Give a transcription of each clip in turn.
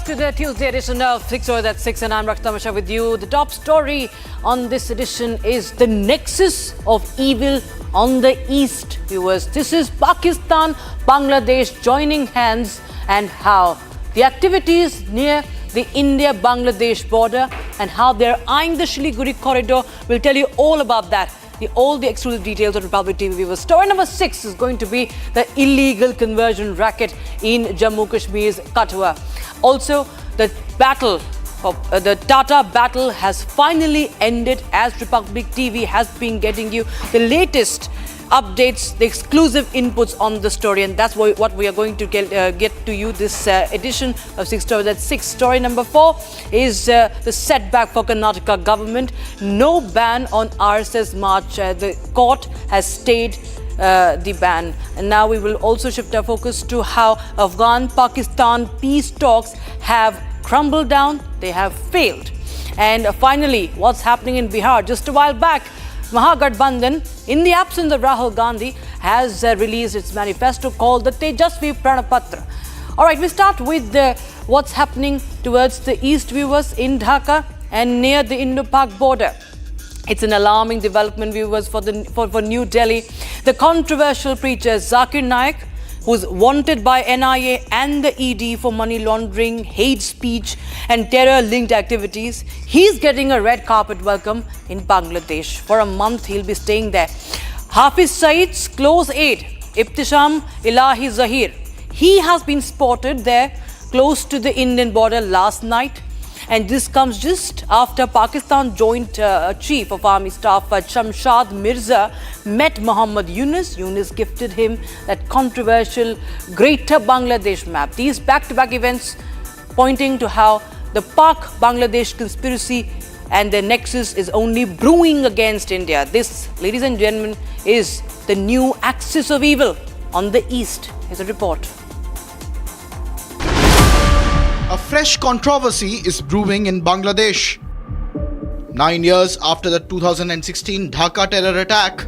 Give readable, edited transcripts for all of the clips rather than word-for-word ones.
to the Tuesday edition of 6 Hours at 6, and I'm Rakhtamasha with you. The top story on this edition is the nexus of evil on the east, viewers. This is Pakistan, Bangladesh joining hands, and how the activities near the India-Bangladesh border and how they're eyeing the Siliguri corridor. We'll tell you all about that. All the exclusive details on Republic TV, viewers. Story number 6 is going to be the illegal conversion racket in Jammu Kashmir's Kathua. Also, the battle of the Tata battle has finally ended, as Republic TV has been getting you the latest updates, the exclusive inputs on the story, and that's what we are going to get to you this edition of 6 Stories at 6. Story number 4 is the setback for Karnataka government. No ban on RSS march. The court has stayed the ban. And now we will also shift our focus to how Afghan-Pakistan peace talks have crumbled down. They have failed. And finally, what's happening in Bihar? Just a while back, Mahagathbandhan, in the absence of Rahul Gandhi, has released its manifesto called the Tejasvi Pranapatra. All right, we start with what's happening towards the east, viewers, in Dhaka and near the Indo-Pak border. It's an alarming development, viewers, for New Delhi. The controversial preacher Zakir Naik, who's wanted by NIA and the ED for money laundering, hate speech and terror-linked activities, he's getting a red carpet welcome in Bangladesh. For a month, he'll be staying there. Hafiz Saeed's close aide, Ibtisham Ilahi Zahir, he has been spotted there close to the Indian border last night. And this comes just after Pakistan Joint Chief of Army Staff Shamshad Mirza met Muhammad Yunus. Yunus gifted him that controversial Greater Bangladesh map. These back-to-back events pointing to how the Pak-Bangladesh conspiracy and their nexus is only brewing against India. This, ladies and gentlemen, is the new axis of evil on the east. Here's a report. A fresh controversy is brewing in Bangladesh. 9 years after the 2016 Dhaka terror attack,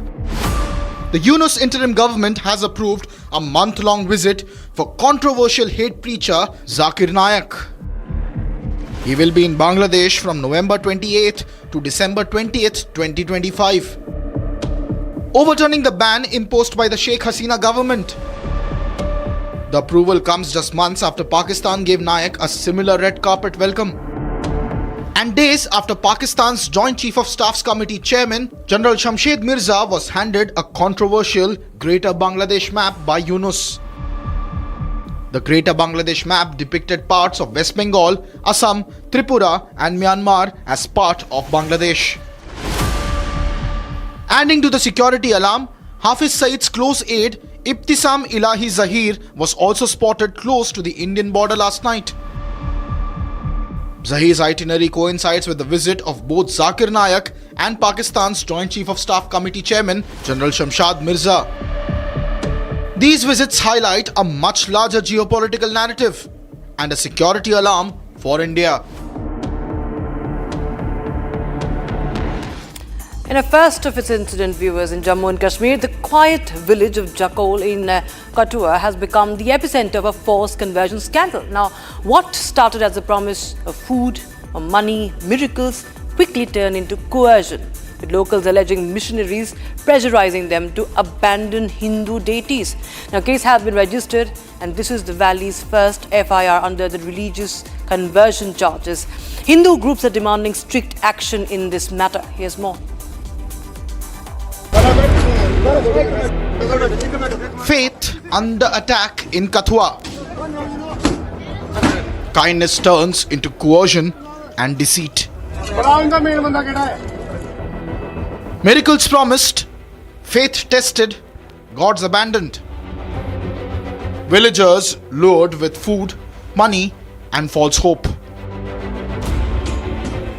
the Yunus interim government has approved a month-long visit for controversial hate preacher Zakir Naik. He will be in Bangladesh from November 28th to December 20th, 2025, overturning the ban imposed by the Sheikh Hasina government. The approval comes just months after Pakistan gave Naik a similar red carpet welcome, and days after Pakistan's Joint Chief of Staff's Committee Chairman General Shamshad Mirza was handed a controversial Greater Bangladesh map by Yunus. The Greater Bangladesh map depicted parts of West Bengal, Assam, Tripura and Myanmar as part of Bangladesh. Adding to the security alarm, Hafiz Saeed's close aide Ibtisam Ilahi Zahir was also spotted close to the Indian border last night. Zahir's itinerary coincides with the visit of both Zakir Naik and Pakistan's Joint Chief of Staff Committee Chairman General Shamshad Mirza. These visits highlight a much larger geopolitical narrative and a security alarm for India. In a first of its incident, viewers, in Jammu and Kashmir, the quiet village of Jakol in Kathua has become the epicenter of a forced conversion scandal. Now, what started as a promise of food or money, miracles, quickly turned into coercion, with locals alleging missionaries pressurizing them to abandon Hindu deities. Now, a case has been registered, and this is the valley's first FIR under the religious conversion charges. Hindu groups are demanding strict action in this matter. Here's more. Faith under attack in Kathua. Kindness turns into coercion and deceit. Miracles promised, faith tested, gods abandoned. Villagers lured with food, money and false hope.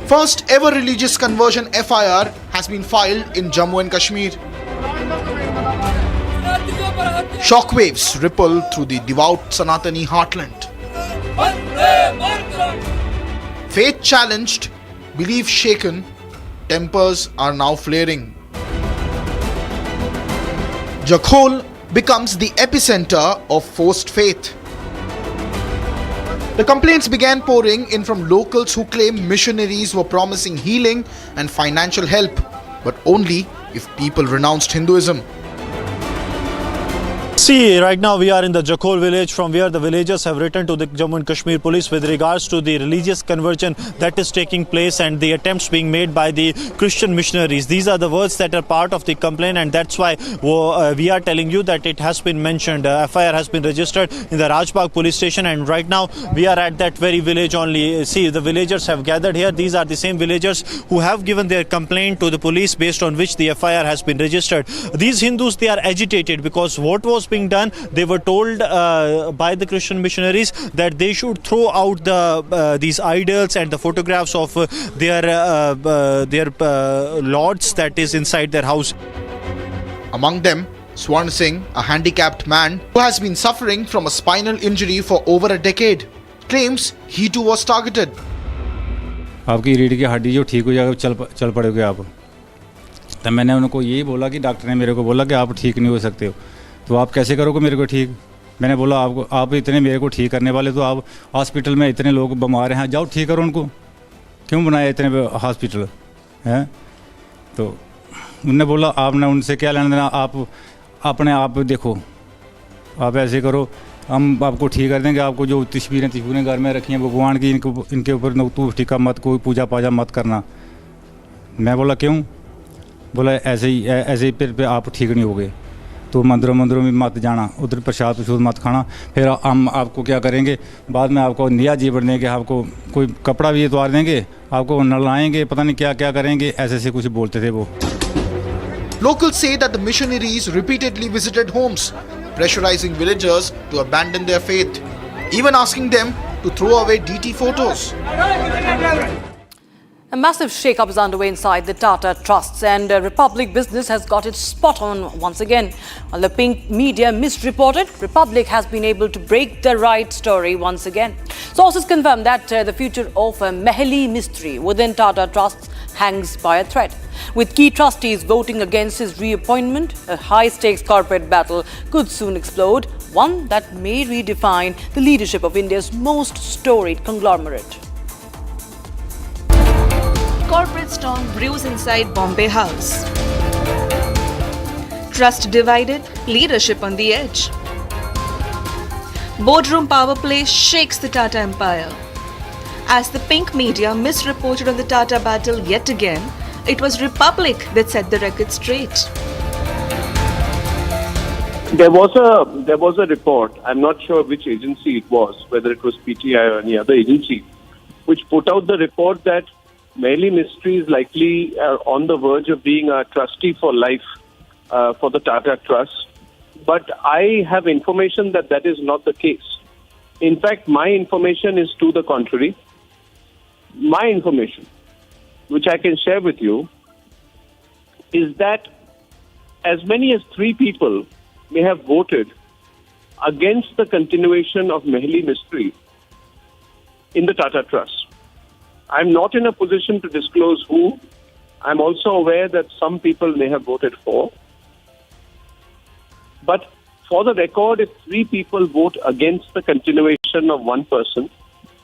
First ever religious conversion FIR has been filed in Jammu and Kashmir. Shockwaves ripple through the devout Sanatani heartland. Faith challenged, belief shaken, tempers are now flaring. Jakol becomes the epicenter of forced faith. The complaints began pouring in from locals who claim missionaries were promising healing and financial help, but only if people renounced Hinduism. See, right now we are in the Jakol village, from where the villagers have written to the Jammu and Kashmir police with regards to the religious conversion that is taking place and the attempts being made by the Christian missionaries. These are the words that are part of the complaint, and that's why we are telling you that it has been mentioned. FIR has been registered in the Rajbagh police station, and right now we are at that very village only. See, the villagers have gathered here. These are the same villagers who have given their complaint to the police, based on which the FIR has been registered. These Hindus, they are agitated because what was being done, they were told by the Christian missionaries that they should throw out these idols and the photographs of their lords that is inside their house. Among them, Swarn Singh, a handicapped man who has been suffering from a spinal injury for over a decade, claims he too was targeted. आपकी रीढ़ की हड्डी जो ठीक हो जाएगा, चल पड़ोगे आप। तब मैंने उनको यही बोला कि डॉक्टर ने मेरे को बोला कि आप ठीक नहीं हो सकते हो, तो आप कैसे करोगे मेरे को ठीक। मैंने बोला आप इतने मेरे को ठीक करने वाले, तो आप हॉस्पिटल में इतने लोग बीमार हैं, जाओ ठीक करो उनको, क्यों बनाया इतने हॉस्पिटल हैं। तो उनने बोला आपने उनसे क्या लेना देना, आप अपने आप देखो, आप ऐसे करो, हम आपको ठीक कर देंगे। आपको जो तस्वीरें घर में रखी हैं भगवान की, इनके ऊपर तू टीका मत, कोई पूजा पाजा मत करना। मैं बोला क्यों, बोला ऐसे ही फिर आप ठीक नहीं होगे, तो मंदिरों में मत जाना, उधर प्रसाद मत खाना, फिर हम आपको क्या करेंगे, बाद में आपको नया जीवन देंगे, आपको कोई कपड़ा भी उतार देंगे, आपको नहलाएंगे, पता नहीं क्या क्या करेंगे, ऐसे कुछ बोलते थे वो। Locals say that the missionaries repeatedly visited homes, pressurizing villagers to abandon their faith, even asking them to throw away DT photos. A massive shake-up is underway inside the Tata trusts, and Republic business has got it spot on once again. While the pink media misreported, Republic has been able to break the right story once again. Sources confirm that the future of Mehli Mistry within Tata trusts hangs by a thread. With key trustees voting against his reappointment, a high-stakes corporate battle could soon explode, one that may redefine the leadership of India's most storied conglomerate. Corporate storm brews inside Bombay House. Trust divided, leadership on the edge. Boardroom power play shakes the Tata empire. As the pink media misreported on the Tata battle yet again, it was Republic that set the record straight. There was a report, I'm not sure which agency it was, whether it was PTI or any other agency, which put out the report that Mehli Mistry is likely on the verge of being a trustee for life for the Tata Trust. But I have information that that is not the case. In fact, my information is to the contrary. My information, which I can share with you, is that as many as 3 people may have voted against the continuation of Mehli Mistry in the Tata Trust. I'm not in a position to disclose who. I'm also aware that some people may have voted for. But for the record, if 3 people vote against the continuation of one person,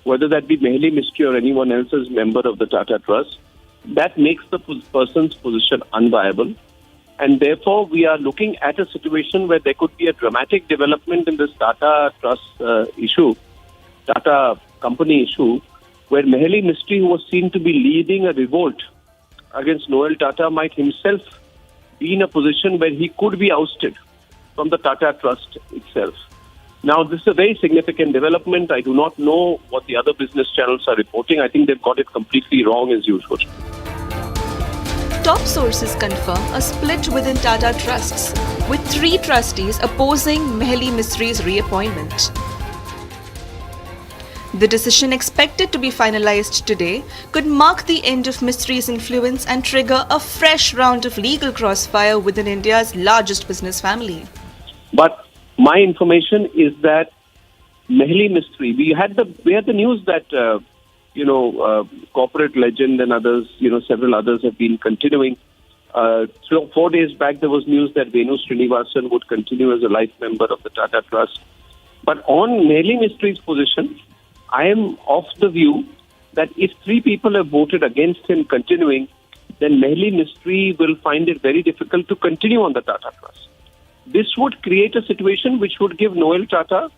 whether that be Mehli Mistry or anyone else as member of the Tata Trust, that makes the person's position unviable. And therefore, we are looking at a situation where there could be a dramatic development in this Tata Trust issue, Tata company issue, where Mehli Mistry, who was seen to be leading a revolt against Noel Tata, might himself be in a position where he could be ousted from the Tata Trust itself. Now, this is a very significant development. I do not know what the other business channels are reporting. I think they've got it completely wrong as usual. Top sources confirm a split within Tata Trusts, with 3 trustees opposing Mehli Mistry's reappointment. The decision, expected to be finalized today, could mark the end of Mistry's influence and trigger a fresh round of legal crossfire within India's largest business family. But my information is that Mehli Mistry, we had the news that corporate legend and others, several others have been continuing. So 4 days back, there was news that Venu Srinivasan would continue as a life member of the Tata Trust. But on Mehli Mistry's position, I am of the view that if 3 people have voted against him continuing, then Mehli Mistry will find it very difficult to continue on the Tata Trust. This would create a situation which would give Noel Tata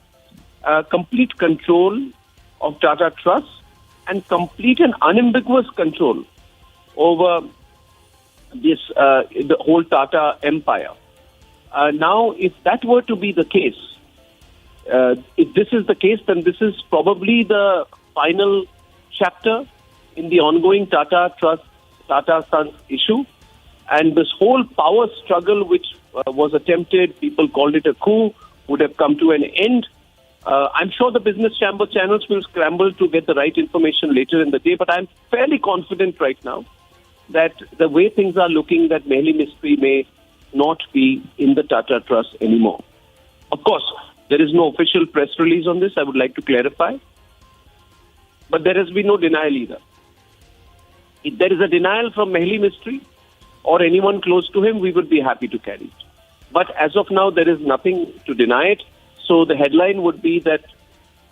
complete control of Tata Trust and complete and unambiguous control over this the whole Tata empire. Now, if that were to be the case, if this is the case, then this is probably the final chapter in the ongoing Tata Trust, Tata Sons issue. And this whole power struggle which was attempted, people called it a coup, would have come to an end. I'm sure the business chamber channels will scramble to get the right information later in the day, but I'm fairly confident right now that the way things are looking, that Mehli Mistry may not be in the Tata Trust anymore. Of course, there is no official press release on this, I would like to clarify. But there has been no denial either. If there is a denial from Mehli Mistry or anyone close to him, we would be happy to carry it. But as of now, there is nothing to deny it. So the headline would be that,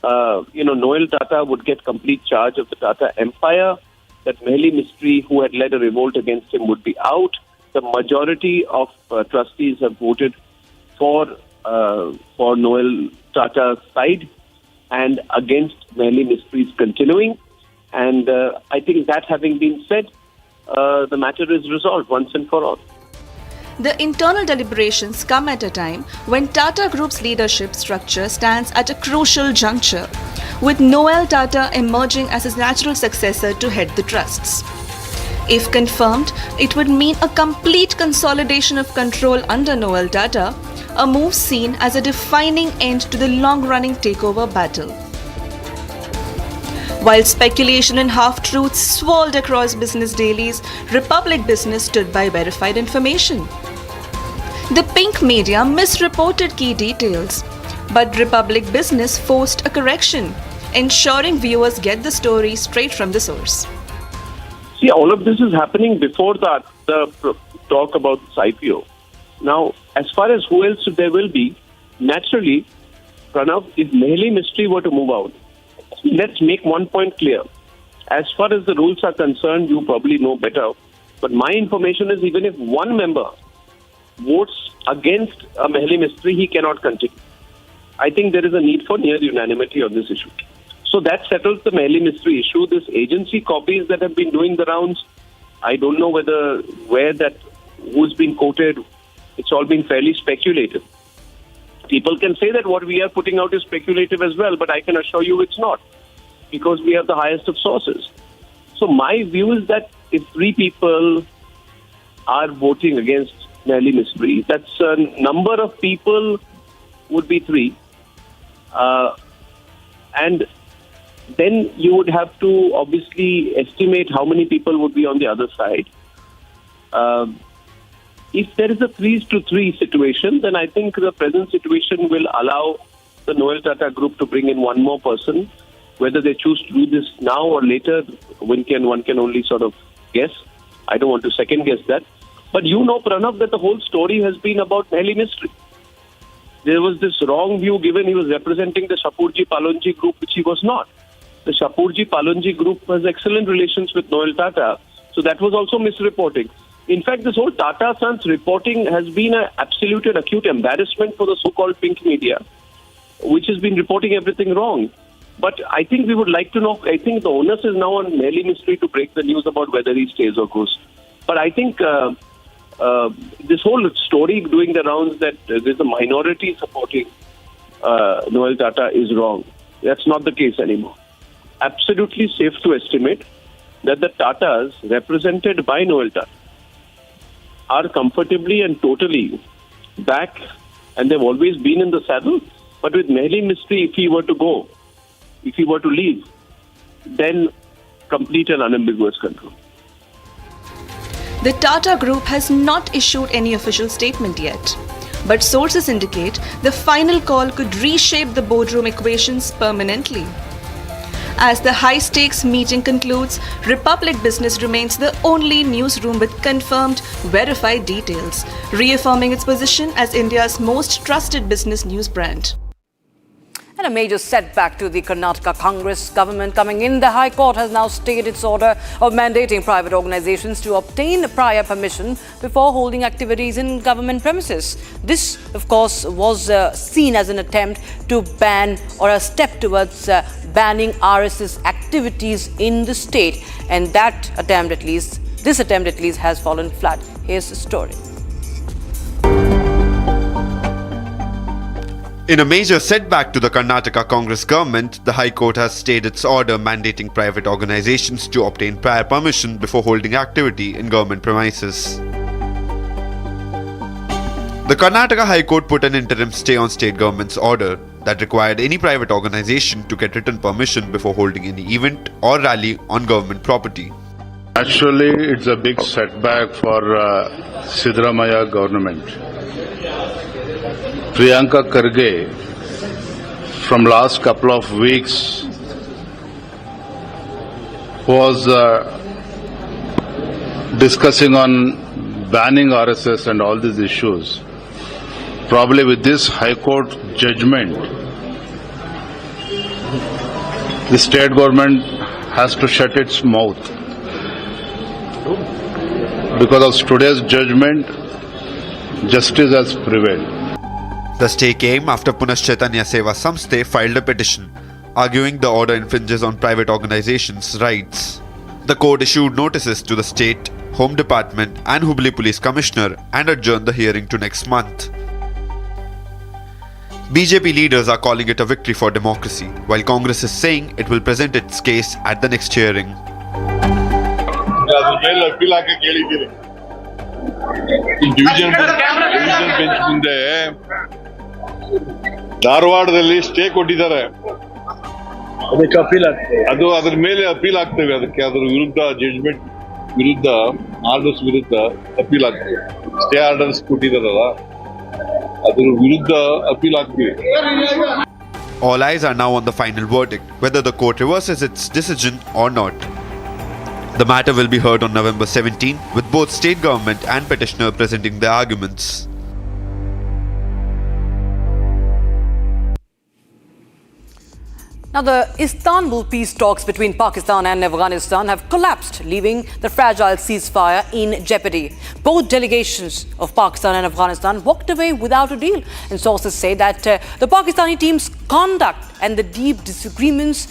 Noel Tata would get complete charge of the Tata empire, that Mehli Mistry, who had led a revolt against him, would be out. The majority of trustees have voted for Noel Tata's side and against Mehli Mistry's continuing. And I think that having been said, the matter is resolved once and for all. The internal deliberations come at a time when Tata Group's leadership structure stands at a crucial juncture, with Noel Tata emerging as his natural successor to head the trusts. If confirmed, it would mean a complete consolidation of control under Noel Tata, a move seen as a defining end to the long-running takeover battle. While speculation and half-truths swirled across business dailies, Republic Business stood by verified information. The pink media misreported key details, but Republic Business forced a correction, ensuring viewers get the story straight from the source. See, all of this is happening before the talk about this IPO. Now, as far as who else there will be, naturally, Pranav, if Mehli Mistry were to move out, let's make one point clear. As far as the rules are concerned, you probably know better. But my information is even if one member votes against a Mehli Mistry, he cannot continue. I think there is a need for near unanimity on this issue. So that settles the Mehli Mistry issue. This agency copies that have been doing the rounds, I don't know who's been quoted. It's all been fairly speculative. People can say that what we are putting out is speculative as well, but I can assure you it's not, because we have the highest of sources. So my view is that if 3 people are voting against Mehli Mistry, that's a number of people would be 3. And then you would have to obviously estimate how many people would be on the other side. If there is a 3-3 situation, then I think the present situation will allow the Noel Tata Group to bring in one more person. Whether they choose to do this now or later, one can only sort of guess. I don't want to second guess that. But you know, Pranav, that the whole story has been about Mehli Mistry. There was this wrong view given he was representing the Shapurji Palonji Group, which he was not. The Shapurji Palonji Group has excellent relations with Noel Tata, so that was also misreporting. In fact, this whole Tata Sons reporting has been an absolute and acute embarrassment for the so-called pink media, which has been reporting everything wrong. But I think we would like to know, I think the onus is now on Mehli Mistry to break the news about whether he stays or goes. But I think this whole story doing the rounds that there's a minority supporting Noel Tata is wrong. That's not the case anymore. Absolutely safe to estimate that the Tatas represented by Noel Tata are comfortably and totally back, and they've always been in the saddle. But with Mehli Mistry, if he were to go, if he were to leave, then complete and unambiguous control. The Tata Group has not issued any official statement yet, but sources indicate the final call could reshape the boardroom equations permanently. As the high-stakes meeting concludes, Republic Business remains the only newsroom with confirmed, verified details, reaffirming its position as India's most trusted business news brand. And a major setback to the Karnataka Congress government coming in. The High Court has now stayed its order of mandating private organizations to obtain prior permission before holding activities in government premises. This, of course, was seen as an attempt to ban, or a step towards banning RSS activities in the state. And that attempt, at least, this attempt at least, has fallen flat. Here's the story. In a major setback to the Karnataka Congress government, the High Court has stayed its order mandating private organizations to obtain prior permission before holding activity in government premises. The Karnataka High Court put an interim stay on state government's order that required any private organization to get written permission before holding any event or rally on government property. Actually, it's a big setback for Siddaramaiah government. Priyanka Kharge, from last couple of weeks, was discussing on banning RSS and all these issues. Probably with this High Court judgment, the state government has to shut its mouth. Because of today's judgment, justice has prevailed. The stay came after Punas Chaitanya Seva Samsthe filed a petition, arguing the order infringes on private organizations' rights. The court issued notices to the State, Home Department and Hubli Police Commissioner and adjourned the hearing to next month. BJP leaders are calling it a victory for democracy, while Congress is saying it will present its case at the next hearing. Division bench ಮುಂದೆ ಧಾರವಾಡದಲ್ಲಿ stay ಕೊಟ್ಟಿದ್ದಾರೆ. ಅದಕ್ಕೆ appeal ಆಗ್ತದೆ. ಅದು ಅದ್ರ ಮೇಲೆ appeal ಆಗ್ತೇವೆ. ಅದಕ್ಕೆ ಅದ್ರ ವಿರುದ್ಧ ಜಡ್ಜ್ಮೆಂಟ್ ವಿರುದ್ಧ ಆರ್ಡರ್ಸ್ ವಿರುದ್ಧ ಅಪೀಲ್ ಆಗ್ತದೆ. ಸ್ಟೇ ಆರ್ಡರ್ಸ್ ಕೊಟ್ಟಿದಾರಲ್ಲ ಅದ್ರ ವಿರುದ್ಧ ಅಪೀಲ್ ಆಗ್ತೀವಿ. All eyes are now on the final verdict, whether the court reverses its decision or not. The matter will be heard on November 17, with both state government and petitioner presenting their arguments. Now, the Istanbul peace talks between Pakistan and Afghanistan have collapsed, leaving the fragile ceasefire in jeopardy. Both delegations of Pakistan and Afghanistan walked away without a deal, and sources say that the Pakistani team's conduct and the deep disagreements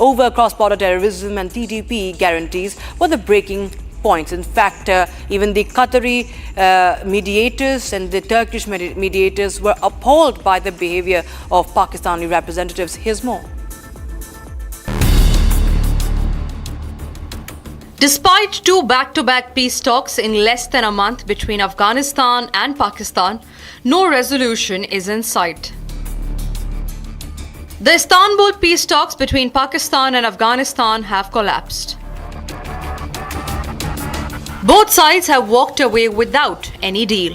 over cross-border terrorism and TTP guarantees were the breaking points. In fact, even the Qatari mediators and the Turkish mediators were appalled by the behavior of Pakistani representatives. Here's more. Despite two back-to-back peace talks in less than a month between Afghanistan and Pakistan, no resolution is in sight. The Istanbul peace talks between Pakistan and Afghanistan have collapsed. Both sides have walked away without any deal.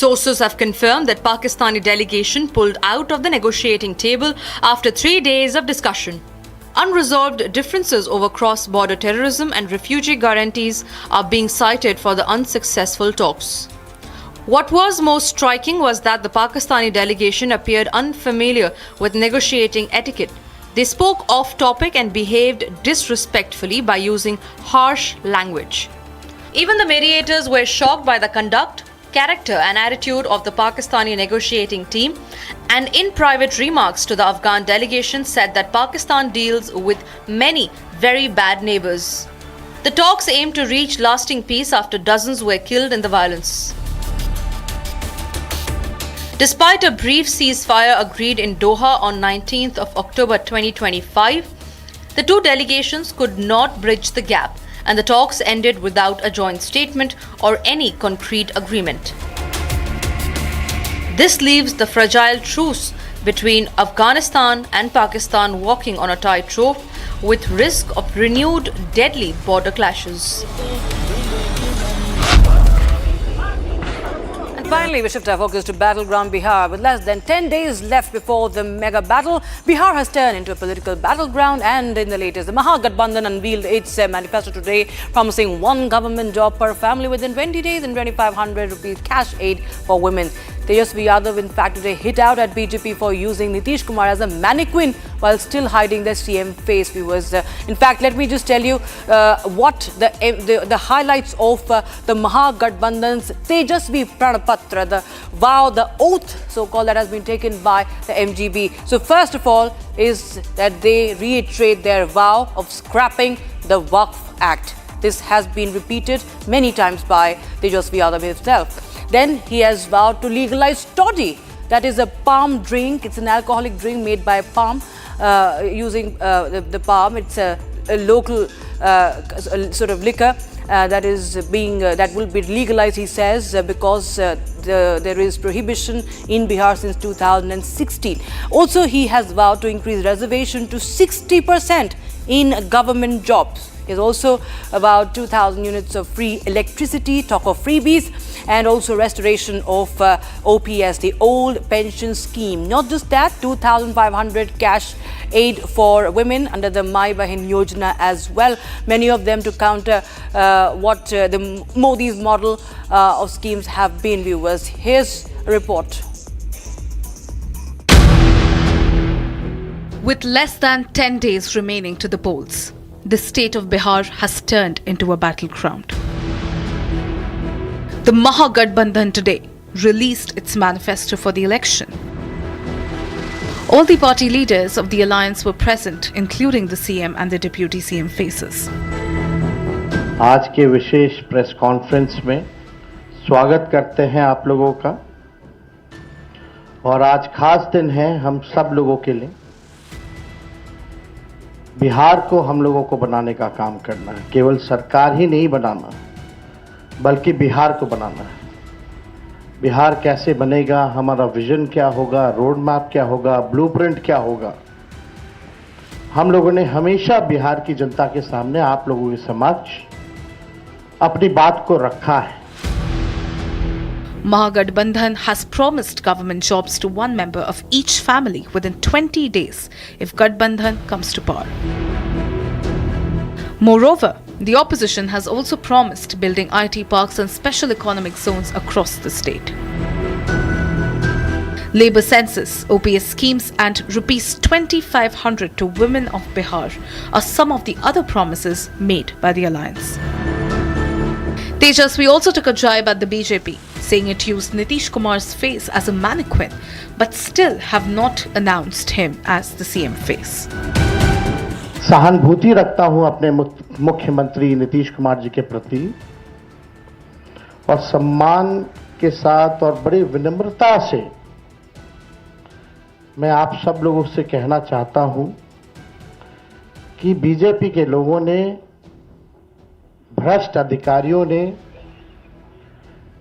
Sources have confirmed that Pakistani delegation pulled out of the negotiating table after 3 days of discussion. Unresolved differences over cross-border terrorism and refugee guarantees are being cited for the unsuccessful talks. What was most striking was that the Pakistani delegation appeared unfamiliar with negotiating etiquette. They spoke off-topic and behaved disrespectfully by using harsh language. Even the mediators were shocked by the conduct, character and attitude of the Pakistani negotiating team, and in private remarks to the Afghan delegation said that Pakistan deals with many very bad neighbors. The talks aim to reach lasting peace after dozens were killed in the violence. Despite a brief ceasefire agreed in Doha on 19th of October 2025, the two delegations could not bridge the gap, and the talks ended without a joint statement or any concrete agreement. This leaves the fragile truce between Afghanistan and Pakistan walking on a tightrope with risk of renewed deadly border clashes. Finally, we shift our focus to battleground Bihar. With less than 10 days left before the mega battle, Bihar has turned into a political battleground, and in the latest, the Mahagathbandhan unveiled its manifesto today, promising one government job per family within 20 days and 2,500 rupees cash aid for women. Tejasvi Yadav, in fact, today hit out at BJP for using Nitish Kumar as a mannequin while still hiding the CM face. Viewers, in fact, let me just tell you what the highlights of the Mahagathbandhan's Tejasvi Pranapatra, the vow, the oath, so-called, that has been taken by the MGB. So first of all is that they reiterate their vow of scrapping the Waqf Act. This has been repeated many times by Tejasvi Yadav himself. Then he has vowed to legalize toddy. That is a palm drink. It's an alcoholic drink made by palm, using the palm. It's a local sort of liquor that will be legalized, he says, because there is prohibition in Bihar since 2016. Also, he has vowed to increase reservation to 60% in government jobs. Is also about 2,000 units of free electricity, talk of freebies, and also restoration of OPS, the old pension scheme. Not just that, 2,500 cash aid for women under the Mai Bahin Yojana as well. Many of them to counter what the Modi's model of schemes have been, viewers. Here's a report. With less than 10 days remaining to the polls, the state of Bihar has turned into a battleground. The Mahagathbandhan today released its manifesto for the election. All the party leaders of the alliance were present, including the CM and the deputy CM faces. आज के विशेष press conference में स्वागत करते हैं आप लोगों का, और आज खास दिन है हम सब लोगों के लिए। बिहार को हम लोगों को बनाने का काम करना है, केवल सरकार ही नहीं बनाना, बल्कि बिहार को बनाना है। बिहार कैसे बनेगा, हमारा विजन क्या होगा, रोड मैप क्या होगा, ब्लूप्रिंट क्या होगा, हम लोगों ने हमेशा बिहार की जनता के सामने, आप लोगों के समक्ष अपनी बात को रखा है। Mahagathbandhan has promised government jobs to one member of each family within 20 days if Gathbandhan comes to power. Moreover, the opposition has also promised building IT parks and special economic zones across the state. Labour census, OPS schemes and Rs 2,500 to women of Bihar are some of the other promises made by the alliance. Tejasvi also took a jibe at the BJP, saying it used Nitish Kumar's face as a mannequin, but still have not announced him as the CM face. सहानुभूति रखता हूं अपने मुख्यमंत्री नीतीश कुमार जी के प्रति, और सम्मान के साथ और बड़ी विनम्रता से मैं आप सब लोगों से कहना चाहता हूं कि बीजेपी के लोगों ने, भ्रष्ट अधिकारियों ने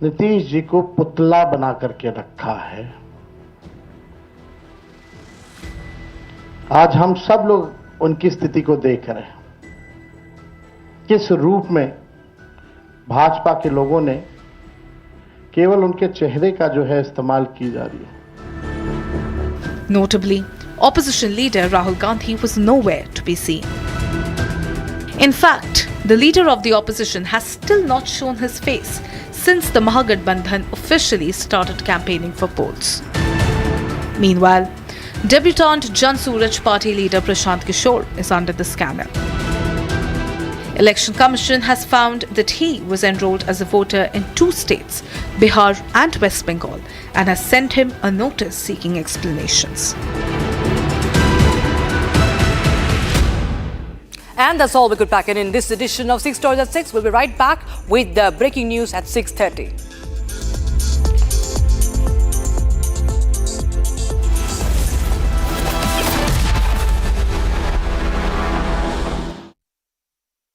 नीतीश जी को पुतला बना करके रखा है। आज हम सब लोग उनकी स्थिति को देख रहे हैं, किस रूप में भाजपा के लोगों ने केवल उनके चेहरे का जो है इस्तेमाल की जा रही है। Notably, opposition leader Rahul Gandhi was nowhere to be seen. In fact, the leader of the opposition has still not shown his face since the Mahagathbandhan officially started campaigning for polls. Meanwhile, debutant Jan Suraj party leader Prashant Kishore is under the scanner. Election Commission has found that he was enrolled as a voter in 2 states, Bihar and West Bengal, and has sent him a notice seeking explanations. And that's all we could pack in this edition of 6 Stories at 6. We'll be right back with the breaking news at 6:30.